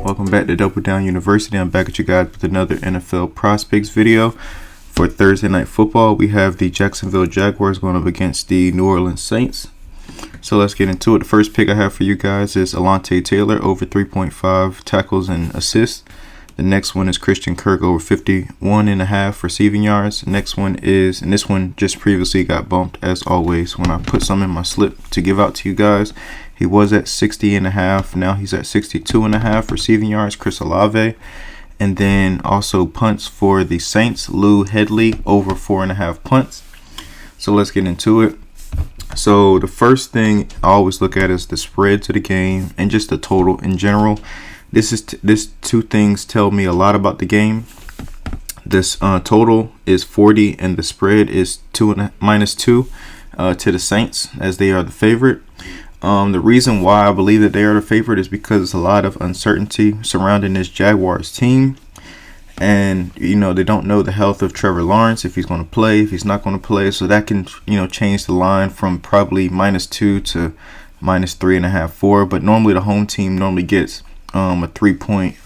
Welcome back to Double Down University. I'm back at you guys with another NFL Prizepicks video. For Thursday Night Football, we have the Jacksonville Jaguars going up against the New Orleans Saints. So let's get into it. The first pick I have for you guys is Alontae Taylor over 3.5 tackles and assists. The next one is Christian Kirk over 51.5 receiving yards. The next one is, and this one just previously got bumped as always when I put some in my slip to give out to you guys. He was at 60.5. Now he's at 62.5 receiving yards. Chris Olave. And then also punts for the Saints. Lou Hedley over 4.5 punts. So let's get into it. So the first thing I always look at is the spread to the game and just the total in general. This two things tell me a lot about the game. This total is 40 and the spread is -2 to the Saints as they are the favorite. The reason why I believe that they are the favorite is because there's a lot of uncertainty surrounding this Jaguars team. And, they don't know the health of Trevor Lawrence, if he's going to play, if he's not going to play. So that can, change the line from probably -2 to -3.5, 4. But normally the home team normally gets a 3-point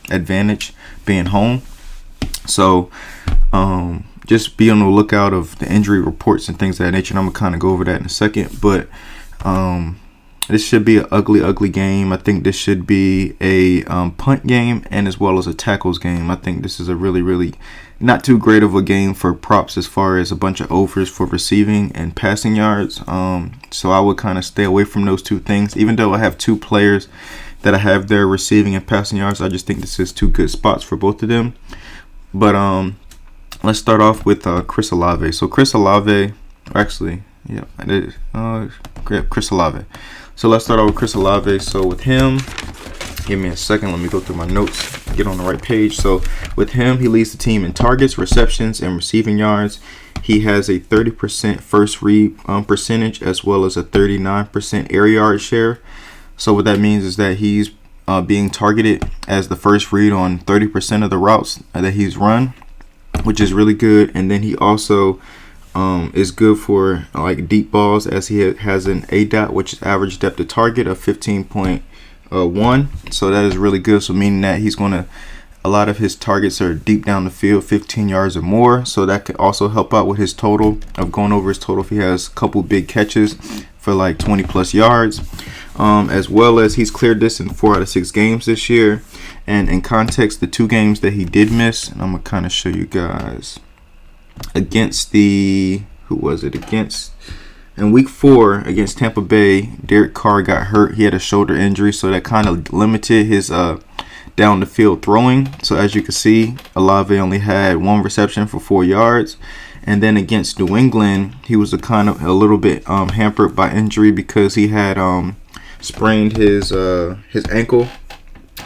advantage being home. So just be on the lookout of the injury reports and things of that nature. And I'm going to kind of go over that in a second. But this should be an ugly game. I think this should be a punt game and as well as a tackles game. I think this is a really not too great of a game for props as far as a bunch of overs for receiving and passing yards. So I would kind of stay away from those two things. Even though I have two players that I have their receiving and passing yards, I just think this is two good spots for both of them. But let's start off with Chris Olave. So Chris Olave, actually, yeah, it is. Chris Olave. So let's start off with Chris Olave. So with him, give me a second. Let me go through my notes, get on the right page. So with him, he leads the team in targets, receptions, and receiving yards. He has a 30% first read percentage as well as a 39% air yard share. So what that means is that he's being targeted as the first read on 30% of the routes that he's run, which is really good. And then he also is good for like deep balls, as he has an ADOT, which is average depth of target of 15.1. So that is really good. So meaning that a lot of his targets are deep down the field, 15 yards or more. So that could also help out with his total of going over his total if he has a couple big catches for like 20 plus yards. As well as he's cleared this in 4 out of 6 games this year. And in context, the 2 games that he did miss, and I'm gonna kind of show you guys. Against in week 4 against Tampa Bay, Derek Carr got hurt. He had a shoulder injury, so that kind of limited his down the field throwing. So as you can see, Olave only had 1 reception for 4 yards. And then against New England, he was a little bit hampered by injury because he had sprained his ankle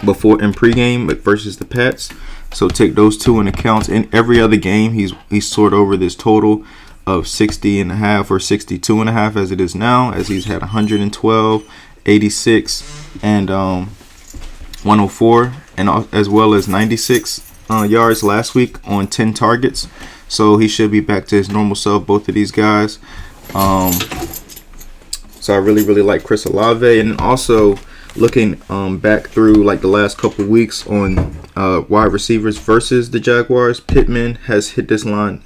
before in pregame versus the Pats. So take those 2 in account. In every other game, he's soared over this total of 60.5 or 62.5 as it is now, as he's had 112, 86, and 104, and as well as 96 yards last week on 10 targets. So he should be back to his normal self, both of these guys. So I really like Chris Olave. And also looking back through like the last couple weeks on wide receivers versus the Jaguars, Pittman has hit this line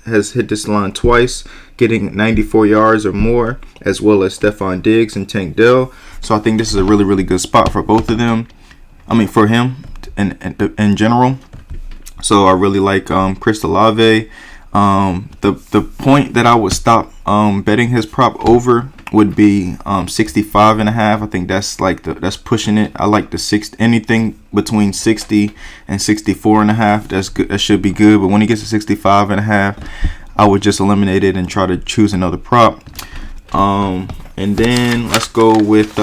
twice, getting 94 yards or more, as well as Stephon Diggs and Tank Dell. So I think this is a really good spot for both of them. I mean, for him in general. So I really like Chris Olave. The point that I would stop betting his prop over would be 65.5. I think that's pushing it. I like anything between 60 and 64.5. That's good. That should be good. But when he gets to 65.5, I would just eliminate it and try to choose another prop. And then let's go with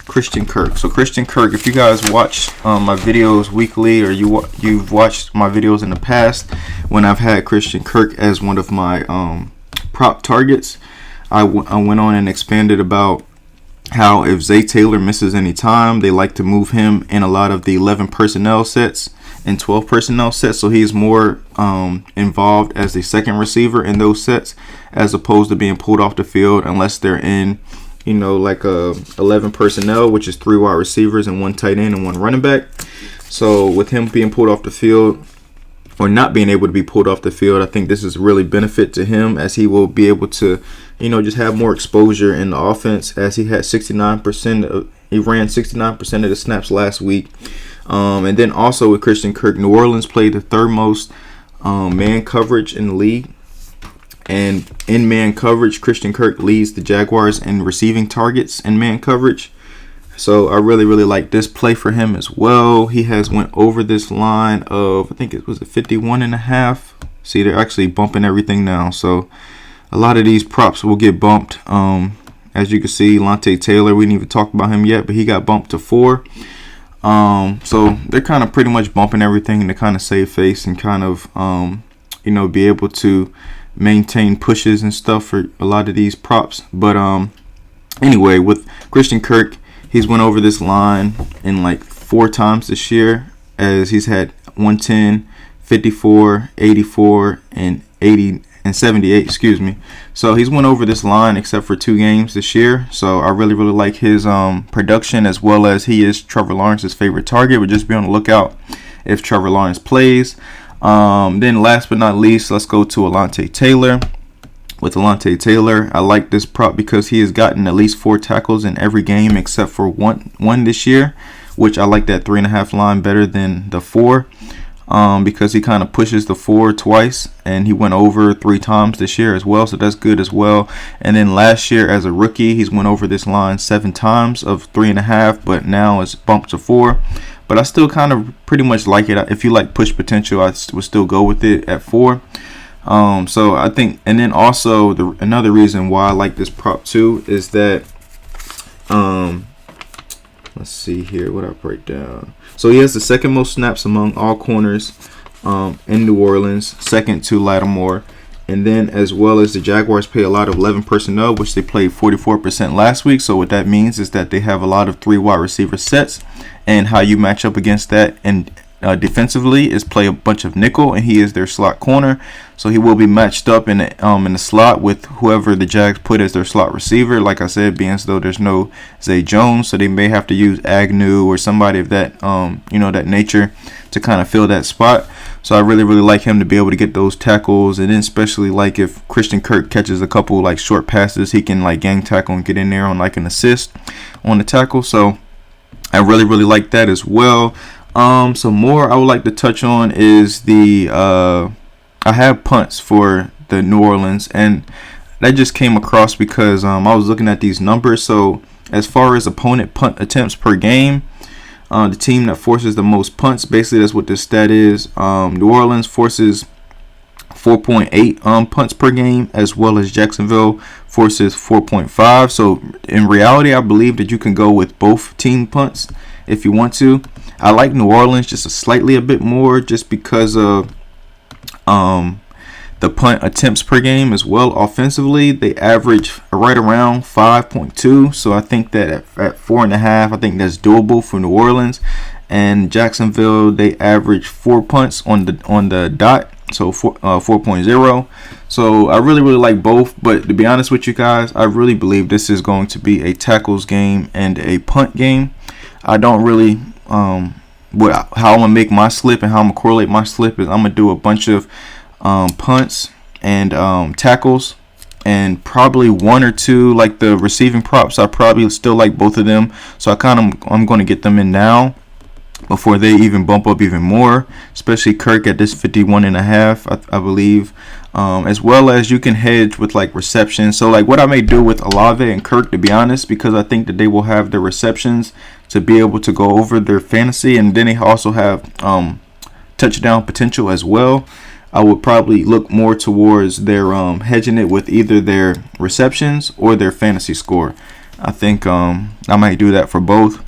Christian Kirk. So Christian Kirk, if you guys watch my videos weekly, or you've watched my videos in the past when I've had Christian Kirk as one of my prop targets, I went on and expanded about how if Zay Taylor misses any time, they like to move him in a lot of the 11 personnel sets and 12 personnel sets. So he's more involved as the second receiver in those sets as opposed to being pulled off the field unless they're in like 11 personnel, which is 3 wide receivers and 1 tight end and 1 running back. So with him being pulled off the field, or not being able to be pulled off the field, I think this is really benefit to him, as he will be able to, just have more exposure in the offense, as he had 69%. He ran 69% of the snaps last week. And then also with Christian Kirk, New Orleans played the third most man coverage in the league. And in man coverage, Christian Kirk leads the Jaguars in receiving targets in man coverage. So I really, really like this play for him as well. He has went over this line of, I think it was 51.5. See, they're actually bumping everything now. So a lot of these props will get bumped. As you can see, Lante Taylor, we didn't even talk about him yet, but he got bumped to 4. So they're kind of pretty much bumping everything to kind of save face and kind of, be able to maintain pushes and stuff for a lot of these props. But anyway, with Christian Kirk, he's went over this line in like 4 times this year, as he's had 110, 54, 84, and 80 and 78, excuse me. So he's went over this line except for 2 games this year. So I really, really like his production, as well as he is Trevor Lawrence's favorite target. We'll just be on the lookout if Trevor Lawrence plays. Then last but not least, let's go to Alontae Taylor. With Alontae Taylor, I like this prop because he has gotten at least 4 tackles in every game except for one this year, which I like that 3.5 line better than the 4, because he kind of pushes the 4 twice, and he went over 3 times this year as well, so that's good as well. And then last year as a rookie, he's went over this line 7 times of 3.5, but now it's bumped to 4. But I still kind of pretty much like it. If you like push potential, I would still go with it at 4. So I think, and then also another reason why I like this prop too is that, let's see here, what I break down. So he has the second most snaps among all corners in New Orleans, second to Lattimore. And then as well as the Jaguars play a lot of 11 personnel, which they played 44% last week. So what that means is that they have a lot of 3 wide receiver sets, and how you match up against that and defensively is play a bunch of nickel, and he is their slot corner. So he will be matched up in the slot with whoever the Jags put as their slot receiver. Like I said, being as though there's no Zay Jones, so they may have to use Agnew or somebody of that that nature to kind of fill that spot. So I really, really like him to be able to get those tackles, and then especially like if Christian Kirk catches a couple like short passes, he can like gang tackle and get in there on like an assist on the tackle. So I really, really like that as well. Some more I would like to touch on is the I have punts for the New Orleans, and that just came across because I was looking at these numbers. So as far as opponent punt attempts per game, the team that forces the most punts, basically that's what this stat is. New Orleans forces 4.8 punts per game, as well as Jacksonville forces 4.5. So in reality, I believe that you can go with both team punts if you want to. I like New Orleans just a bit more, just because of the punt attempts per game as well. Offensively, they average right around 5.2. So I think that at 4.5, I think that's doable for New Orleans. And Jacksonville, they average 4 punts on the dot, so 4.0. So I really, really like both. But to be honest with you guys, I really believe this is going to be a tackles game and a punt game. I don't really how I'm gonna make my slip and how I'm gonna correlate my slip is I'm gonna do a bunch of punts and tackles, and probably 1 or 2 like the receiving props. I probably still like both of them, so I'm going to get them in now before they even bump up even more, especially Kirk at this 51.5, I believe. As well as you can hedge with like receptions. So like what I may do with Olave and Kirk, to be honest, because I think that they will have the receptions to be able to go over their fantasy, and then they also have touchdown potential as well. I would probably look more towards their hedging it with either their receptions or their fantasy score. I think I might do that for both,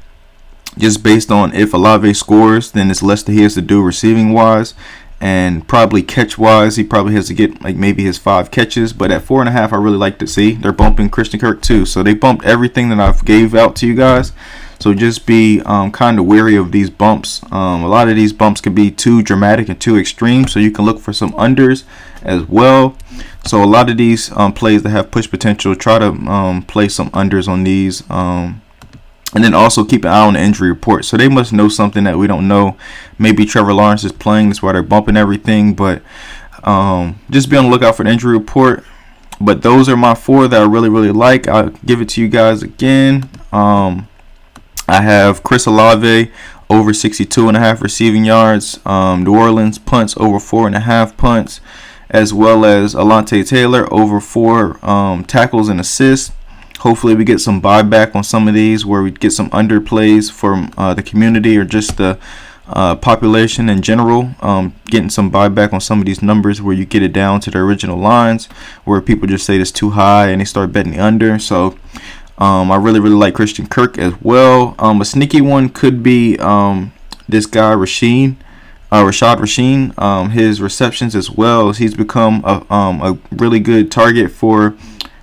just based on if Olave scores, then it's less that he has to do receiving wise, and probably catch wise he probably has to get like maybe his 5 catches. But at 4.5, I really like to see they're bumping Christian Kirk too, so they bumped everything that I've gave out to you guys. So just be kind of wary of these bumps. A lot of these bumps can be too dramatic and too extreme, so you can look for some unders as well. So a lot of these plays that have push potential, try to play some unders on these. And then also keep an eye on the injury report. So they must know something that we don't know. Maybe Trevor Lawrence is playing. That's why they're bumping everything. But just be on the lookout for the injury report. But those are my 4 that I really, really like. I'll give it to you guys again. I have Chris Olave over 62.5 receiving yards. New Orleans punts over 4.5 punts. As well as Alontae Taylor over 4 tackles and assists. Hopefully we get some buyback on some of these where we get some underplays from the community or just the population in general. Getting some buyback on some of these numbers where you get it down to the original lines where people just say it's too high and they start betting under. So I really, really like Christian Kirk as well. A sneaky one could be this guy Rashad Rasheen. His receptions as well. He's become a really good target for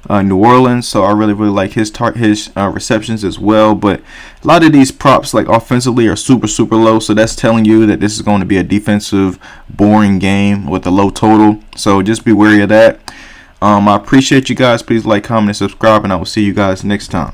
New Orleans, so I really, really like his receptions as well. But a lot of these props, like offensively, are super, super low. So that's telling you that this is going to be a defensive, boring game with a low total. So just be wary of that. I appreciate you guys. Please like, comment, and subscribe, and I will see you guys next time.